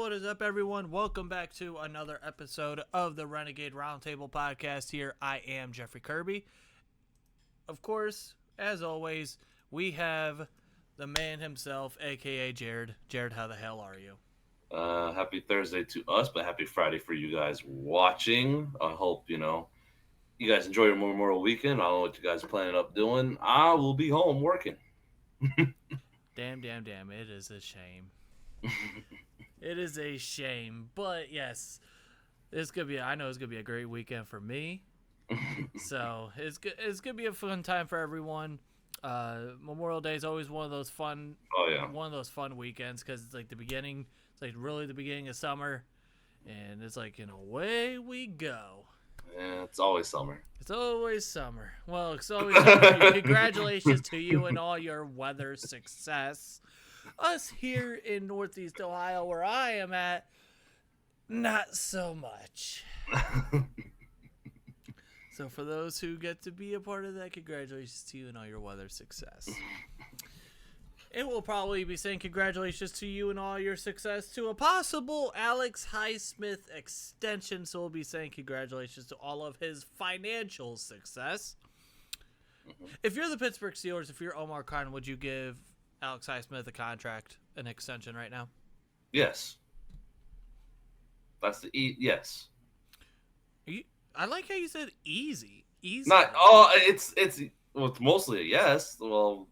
what is up, everyone? Welcome back to another episode of the Renegade Roundtable podcast. Here, I am Jeffrey Kirby. Of course, as always, we have the man himself, a.k.a. Jarryd. Jarryd, how the hell are you? Happy Thursday to us, but happy Friday for you guys watching. I hope, you guys enjoy your Memorial Weekend. I don't know what you guys are planning up doing. I will be home working. Damn. It is a shame. It is a shame. But, yes, I know it's going to be a great weekend for me. So, it's going to be a fun time for everyone. Memorial Day is always one of those fun weekends because it's like really the beginning of summer, and it's like, away we go. Yeah, it's always summer. It's always summer. Well, it's always summer. Congratulations to you and all your weather success. Us here in Northeast Ohio, where I am at, not so much. So for those who get to be a part of that, congratulations to you and all your weather success. And we'll probably be saying congratulations to you and all your success to a possible Alex Highsmith extension. So we'll be saying congratulations to all of his financial success. If you're the Pittsburgh Steelers, if you're Omar Khan, would you give Alex Highsmith a contract, an extension right now? Yes. Yes. I like how you said easy. Easy. It's mostly a yes. Well,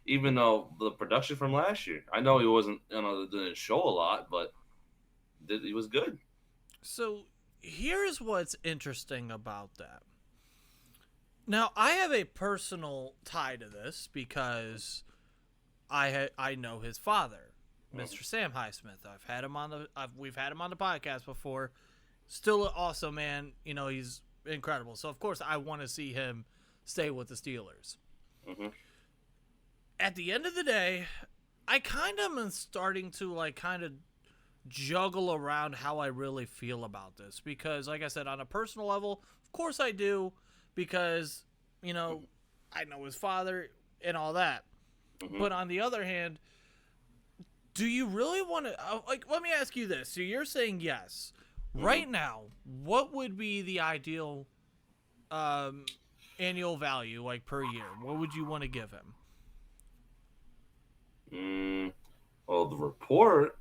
even though the production from last year, I know he wasn't, didn't show a lot, but he was good. So here's what's interesting about that. Now, I have a personal tie to this because I know his father, Mr. Sam Highsmith. We've had him on the podcast before. Still an awesome man. He's incredible. So of course I want to see him stay with the Steelers. Mm-hmm. At the end of the day, I kind of am starting to juggle around how I really feel about this because, like I said, on a personal level, of course I do because, I know his father and all that. Mm-hmm. But on the other hand, do you really want to, let me ask you this. So you're saying yes. Mm-hmm. Right now, what would be the ideal annual value, per year? What would you want to give him? Well, the report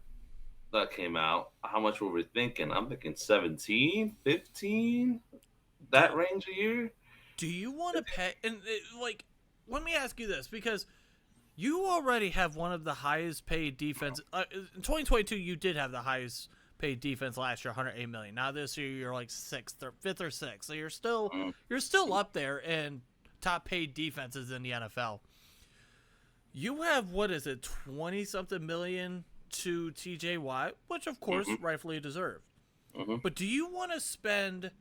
that came out, how much were we thinking? I'm thinking 17, 15, that range a year. Do you want to pay? And let me ask you this, because you already have one of the highest paid defense. In 2022, you did have the highest paid defense last year, $108 million. Now this year, you're fifth or sixth. So you're still up there in top paid defenses in the NFL. You have, 20-something million to TJ Watt, which, of course, rightfully deserved. Mm-hmm. But do you want to spend,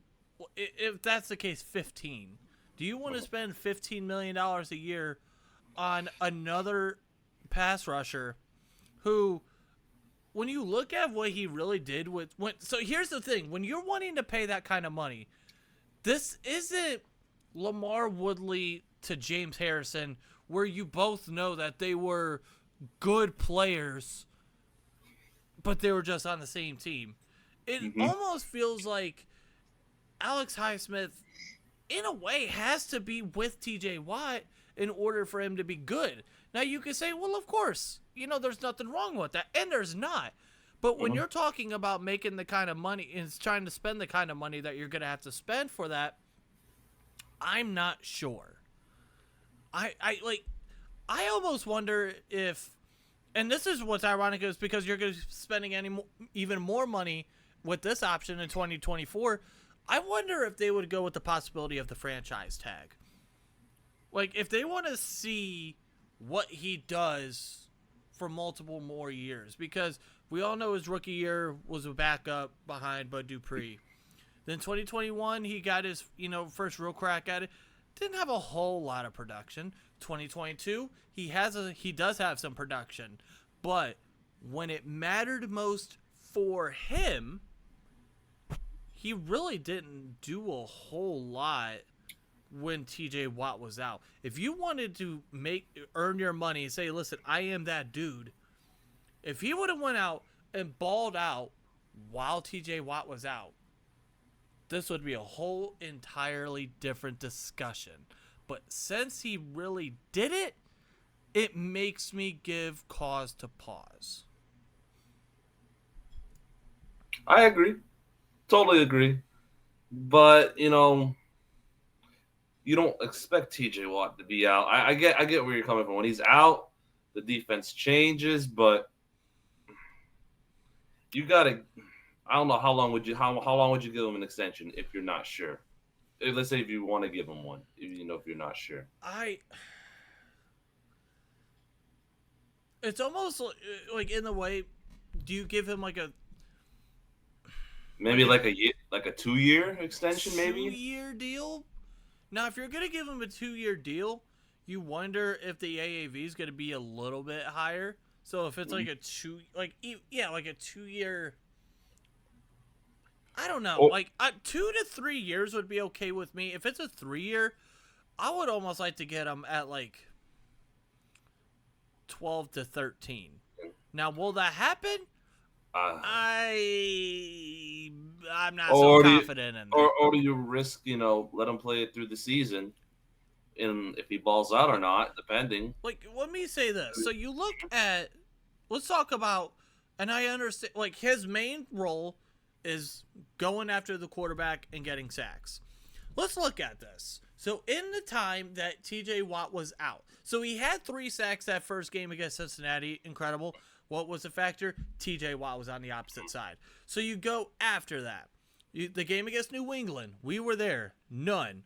if that's the case, 15? Do you want to spend $15 million a year on another pass rusher who, when you look at what he really did so here's the thing. When you're wanting to pay that kind of money, this isn't Lamar Woodley to James Harrison, where you both know that they were good players, but they were just on the same team. It almost feels like Alex Highsmith, in a way, has to be with TJ Watt in order for him to be good. Now, you can say, well, of course, there's nothing wrong with that, and there's not. But when you're talking about making the kind of money and trying to spend the kind of money that you're going to have to spend for that, I'm not sure. I almost wonder if, and this is what's ironic, is because you're going to be spending even more money with this option in 2024. I wonder if they would go with the possibility of the franchise tag. If they want to see what he does for multiple more years, because we all know his rookie year was a backup behind Bud Dupree. Then 2021, he got his, first real crack at it. Didn't have a whole lot of production. 2022, he does have some production, but when it mattered most for him, he really didn't do a whole lot when TJ Watt was out. If you wanted to earn your money and say, listen, I am that dude, if he would have went out, and balled out while TJ Watt was out, this would be a whole entirely different discussion. But since he really did it, it makes me give cause to pause. I agree. Totally agree. But, you know, you don't expect TJ Watt to be out. I get where you're coming from. When he's out, the defense changes, but you gotta. I don't know how long would you give him an extension if you're not sure. Let's say if you want to give him one, if you're not sure. It's almost like in the way. Do you give him like a maybe like a year, like a 2-year extension, maybe 2-year deal? Now, if you're gonna give him a 2-year deal, you wonder if the AAV is gonna be a little bit higher. So if it's like a 2-year. I don't know. Oh. Like 2 to 3 years would be okay with me. If it's a 3-year, I would almost like to get him at like 12 to 13. Now, will that happen? I'm not so confident in that. Or do you risk, let him play it through the season, and if he balls out or not, depending. Like, let me say this. So you look at, let's talk about, and I understand, like, his main role is going after the quarterback and getting sacks. Let's look at this. So in the time that TJ Watt was out, so he had 3 sacks that first game against Cincinnati. Incredible. What was the factor? TJ Watt was on the opposite side. So you go after that. The game against New England, we were there. None.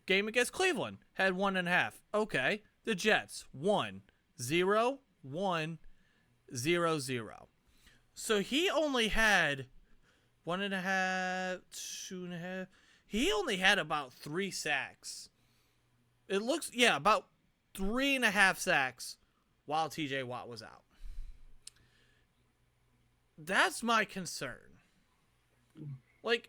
Game against Cleveland, had 1.5. Okay. The Jets, 1, 0, 1, 0, 0. So he only had 1.5, 2.5. He only had about 3 sacks. It looks, about 3.5 sacks while TJ Watt was out. That's my concern. Like,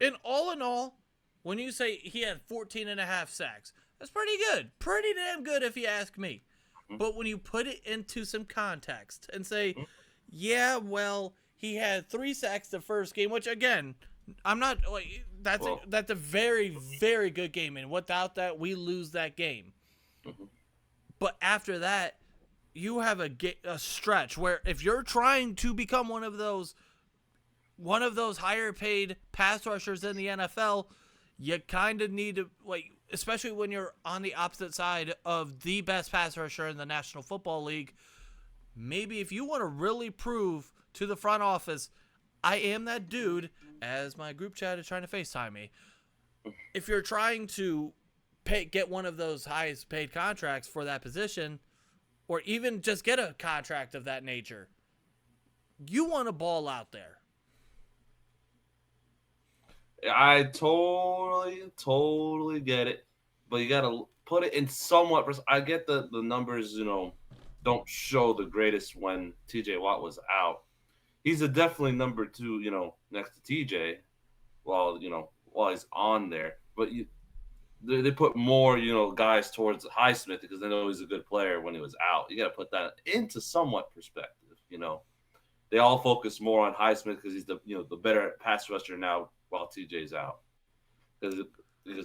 in all, when you say he had 14.5 sacks, that's pretty good. Pretty damn good if you ask me. But when you put it into some context and say, he had 3 sacks the first game, which again, I'm not like that's a very, very good game, and without that, we lose that game. But after that, you have a stretch where if you're trying to become one of those higher paid pass rushers in the NFL, you kind of need to, like, especially when you're on the opposite side of the best pass rusher in the National Football League, maybe if you want to really prove to the front office, I am that dude, as my group chat is trying to FaceTime me. If you're trying to get one of those highest paid contracts for that position, or even just get a contract of that nature, you want to ball out there. I totally get it, but you got to put it in somewhat. I get the numbers, don't show the greatest when TJ Watt was out. He's definitely number 2, next to TJ while he's on there. But they put more, guys towards Highsmith because they know he's a good player when he was out. You got to put that into somewhat perspective, They all focus more on Highsmith because he's the better pass rusher now while TJ's out. Because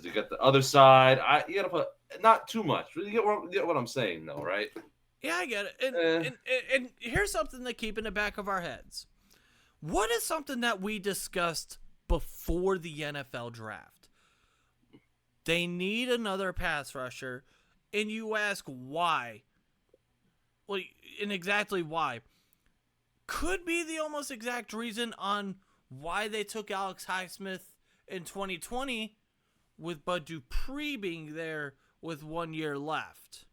you got the other side. You got to put not too much. You get what I'm saying, though, right? Yeah, I get it. And here's something to keep in the back of our heads. What is something that we discussed before the NFL draft? They need another pass rusher, and you ask why. Well, and exactly why. Could be the almost exact reason on why they took Alex Highsmith in 2020 with Bud Dupree being there with 1 year left.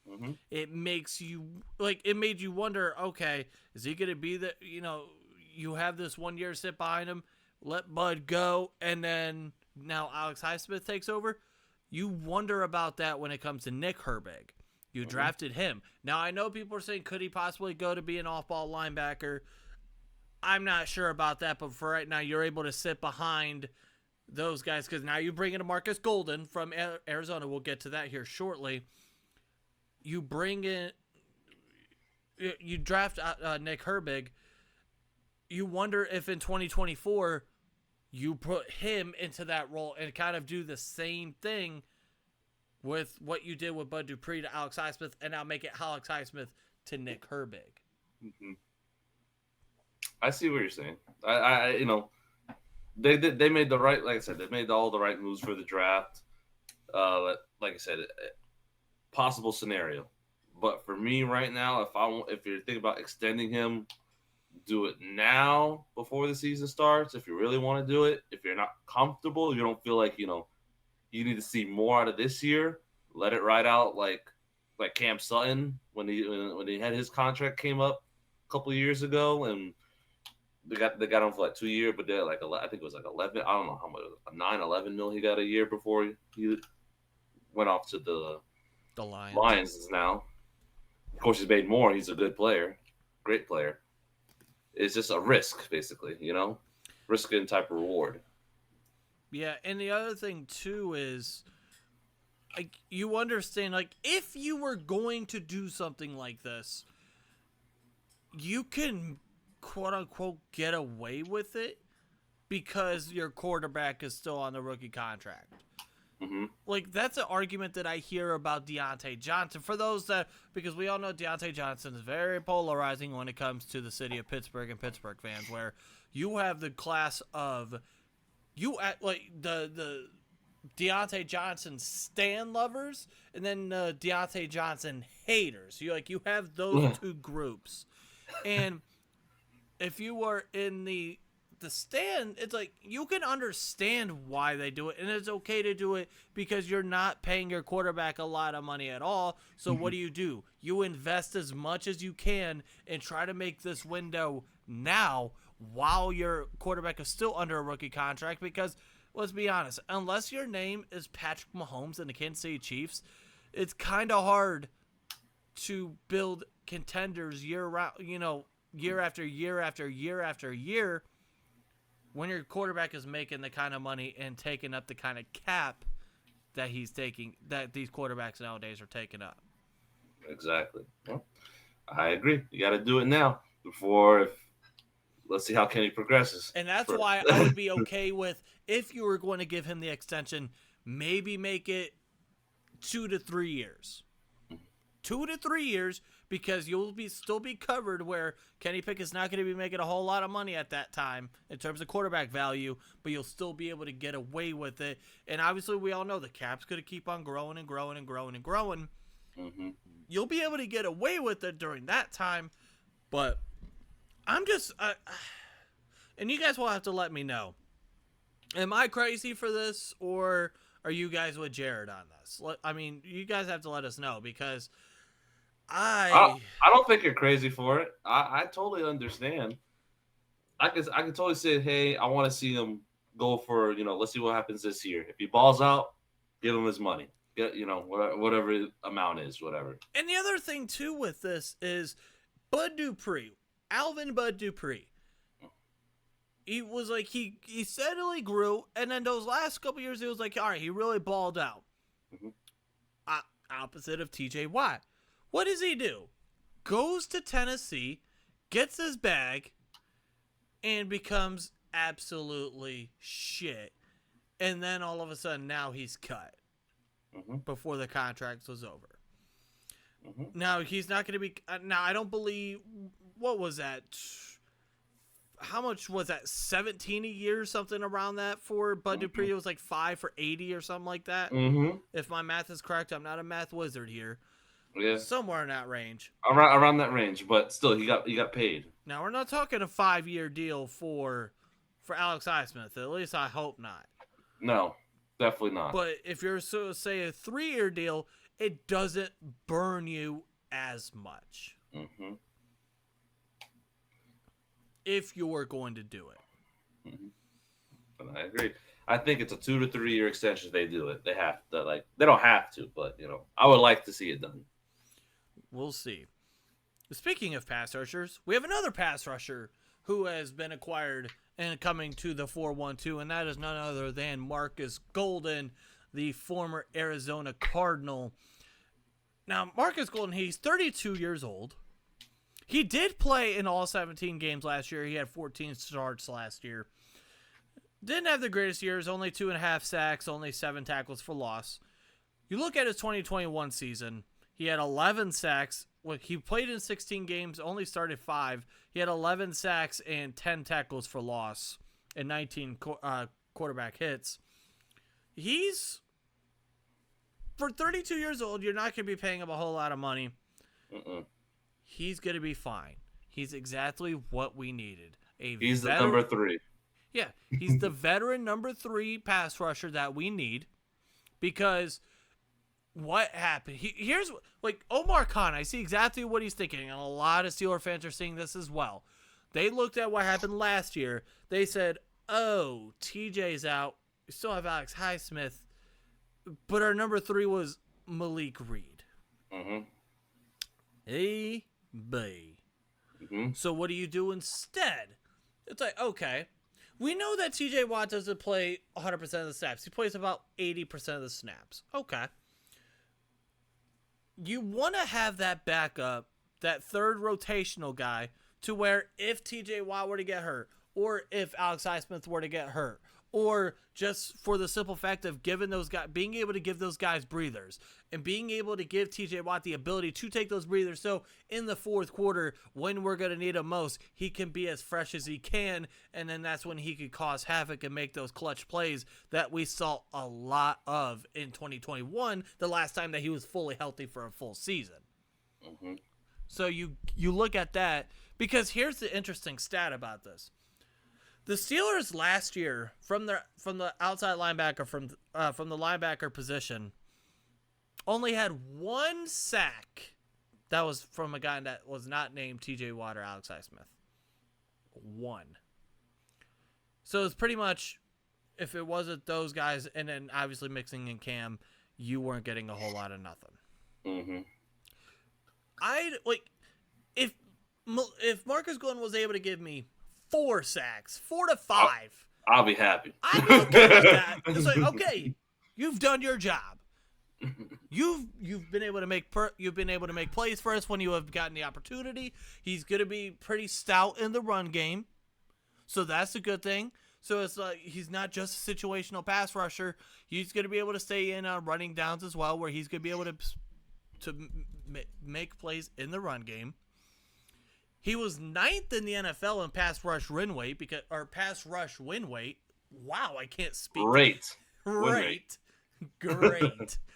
Mm-hmm. It made you wonder, okay, is he going to be the, you have this 1 year sit behind him, let Bud go, and then now Alex Highsmith takes over? You wonder about that when it comes to Nick Herbig. You drafted him. Now, I know people are saying, could he possibly go to be an off-ball linebacker? I'm not sure about that, but for right now, you're able to sit behind those guys because now you bring in a Markus Golden from Arizona. We'll get to that here shortly. You bring in, you draft Nick Herbig. you wonder if in 2024 you put him into that role and kind of do the same thing with what you did with Bud Dupree to Alex Highsmith, and now make it Alex Highsmith to Nick Herbig. Mm-hmm. I see what you're saying. I they made the right, like I said, they made all the right moves for the draft. Like I said, possible scenario. But for me right now, if you're thinking about extending him, do it now before the season starts. If you really want to do it, if you're not comfortable, you don't feel like you need to see more out of this year, let it ride out like Cam Sutton when he had his contract came up a couple of years ago, and they got him for like 2 years, but they're like I think it was like 11. I don't know how much, 9-11 mil he got a year before he went off to the Lions now. Of course, he's made more. He's a good player, great player. It's just a risk, basically, risk and type of reward. Yeah, and the other thing too is, like, you understand, like, if you were going to do something like this, you can quote unquote get away with it because your quarterback is still on the rookie contract. Mm-hmm. Like, that's an argument that I hear about Deontay Johnson. For those because we all know Deontay Johnson is very polarizing when it comes to the city of Pittsburgh and Pittsburgh fans, where you have the class of the Deontay Johnson stan lovers and then the Deontay Johnson haters. You have those two groups. And if you are in the stand, it's like you can understand why they do it, and it's okay to do it because you're not paying your quarterback a lot of money at all. So what do? You invest as much as you can and try to make this window now while your quarterback is still under a rookie contract, because let's be honest, unless your name is Patrick Mahomes and the Kansas City Chiefs, it's kind of hard to build contenders year after year after year after year when your quarterback is making the kind of money and taking up the kind of cap that he's taking, that these quarterbacks nowadays are taking up. Exactly. Well, I agree. You got to do it now before. Let's see how Kenny progresses. And that's why I would be okay with, if you were going to give him the extension, maybe make it 2 to 3 years. 2 to 3 years, because you'll still be covered, where Kenny Pickett's not going to be making a whole lot of money at that time in terms of quarterback value, but you'll still be able to get away with it. And obviously we all know the cap's going to keep on growing and growing and growing and growing. Mm-hmm. You'll be able to get away with it during that time, but I'm just and you guys will have to let me know, am I crazy for this, or are you guys with Jarryd on this? I mean, you guys have to let us know, because I don't think you're crazy for it. I totally understand. I could totally say, hey, I want to see him go for, let's see what happens this year. If he balls out, give him his money. Get, whatever amount is, whatever. And the other thing too with this is Bud Dupree. He was like, he steadily grew, and then those last couple years, he was like, all right, he really balled out. Mm-hmm. Opposite of TJ Watt. What does he do? Goes to Tennessee, gets his bag, and becomes absolutely shit. And then all of a sudden, now he's cut before the contract was over. Mm-hmm. Now, he's not going to be... Now, I don't believe... What was that? How much was that? 17 a year, something around that for Bud Dupree? It was like 5 for 80 or something like that. Mm-hmm. If my math is correct, I'm not a math wizard here. Yeah, somewhere in that range. Around that range, but still, he got paid. Now, we're not talking a 5-year deal for Alex Highsmith. At least I hope not. No, definitely not. But if you're say a 3-year deal, it doesn't burn you as much. Mm-hmm. If you're going to do it. Mm-hmm. But I agree. I think it's a 2 to 3 year extension. They do it. They have to. They don't have to, but I would like to see it done. We'll see. Speaking of pass rushers, we have another pass rusher who has been acquired and coming to the 4-1-2, and that is none other than Markus Golden, the former Arizona Cardinal. Now, Markus Golden, he's 32 years old. He did play in all 17 games last year. He had 14 starts last year. Didn't have the greatest years, only 2.5 sacks, only 7 tackles for loss. You look at his 2021 season, he had 11 sacks. Well, he played in 16 games, only started 5. He had 11 sacks and 10 tackles for loss and 19 quarterback hits. He's, for 32 years old, you're not going to be paying him a whole lot of money. He's going to be fine. He's exactly what we needed. He's the number 3. Yeah, he's the veteran number 3 pass rusher that we need, because what happened? Here's like Omar Khan. I see exactly what he's thinking, and a lot of Steeler fans are seeing this as well. They looked at what happened last year. They said, "Oh, TJ's out. We still have Alex Highsmith, but our number 3 was Malik Reed." A B. So what do you do instead? It's like, okay. We know that TJ Watt doesn't play 100% of the snaps. He plays about 80% of the snaps. Okay. You want to have that backup, that third rotational guy, to where if TJ Watt were to get hurt, or if Alex Highsmith were to get hurt, or just for the simple fact of giving those guys, being able to give those guys breathers, and being able to give TJ Watt the ability to take those breathers. So in the fourth quarter, when we're going to need him most, he can be as fresh as he can. And then that's when he could cause havoc and make those clutch plays that we saw a lot of in 2021, the last time that he was fully healthy for a full season. So you look at that, because here's the interesting stat about this. The Steelers last year, from the outside linebacker, from the linebacker position, only had 1 sack. That was from a guy that was not named TJ Watt or Alex Highsmith. 1. So it's pretty much, if it wasn't those guys, and then obviously mixing in Cam, you weren't getting a whole lot of nothing. If Markus Golden was able to give me 4 sacks, 4 to 5, I'll be happy. I'm okay with that. It's like, okay, you've done your job. You've been able to make plays for us when you have gotten the opportunity. He's going to be pretty stout in the run game, so that's a good thing. So it's like he's not just a situational pass rusher. He's going to be able to stay in on running downs as well, where he's going to be able to make plays in the run game. He was 9th in the NFL in pass rush win weight Wow, I can't speak. Great.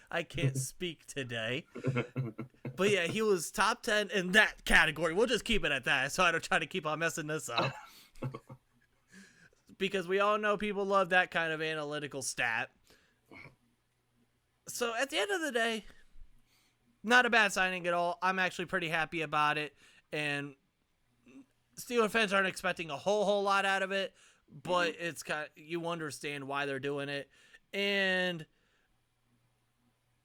I can't speak today. But yeah, he was top 10 in that category. We'll just keep it at that, so I don't try to keep on messing this up. Because we all know people love that kind of analytical stat. So at the end of the day, not a bad signing at all. I'm actually pretty happy about it. And Steelers fans aren't expecting a whole lot out of it, but it's kind of, you understand why they're doing it. And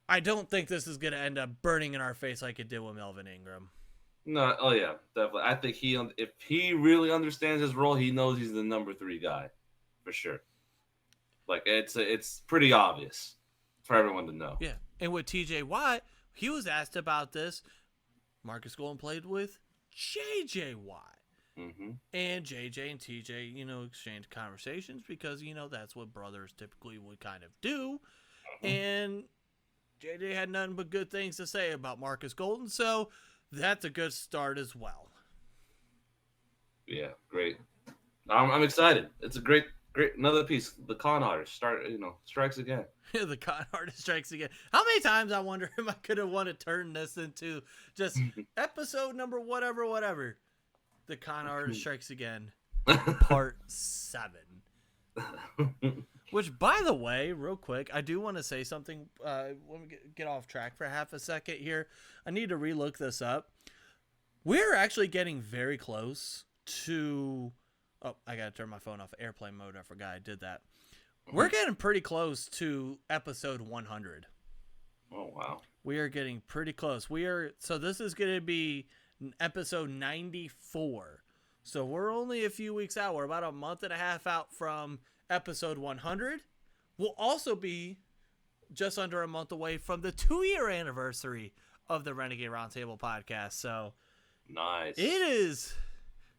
I don't think this is going to end up burning in our face like it did with Melvin Ingram. No, oh yeah, definitely. I think if he really understands his role, he knows he's the number 3 guy, for sure. Like it's pretty obvious for everyone to know. Yeah, and with TJ Watt, he was asked about this. Markus Golden played with JJ Watt. And JJ and TJ, exchanged conversations because, that's what brothers typically would kind of do. And JJ had nothing but good things to say about Markus Golden, so that's a good start as well. Yeah, great. I'm excited. It's a great another piece. The con artist strikes again. The con artist strikes again. How many times, I wonder, if I could have wanted to turn this into just episode number whatever. The con artist strikes again, part 7. Which, by the way, real quick, I do want to say something. Let me get off track for half a second here. I need to relook this up. We're actually getting very close to... Oh, I got to turn my phone off airplane mode. I forgot I did that. We're getting pretty close to episode 100. Oh, wow. We are getting pretty close. So this is going to be episode 94. So we're only a few weeks out. We're about a month and a half out from episode 100. We'll also be just under a month away from the 2-year anniversary of the Renegade Roundtable podcast. So Nice. It is.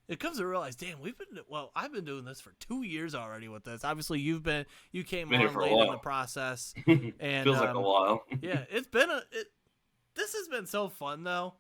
It comes to realize, damn, I've been doing this for 2 years already with this. Obviously, you came Been here on for a late in while. the process, and Feels like a while. yeah, this has been so fun though.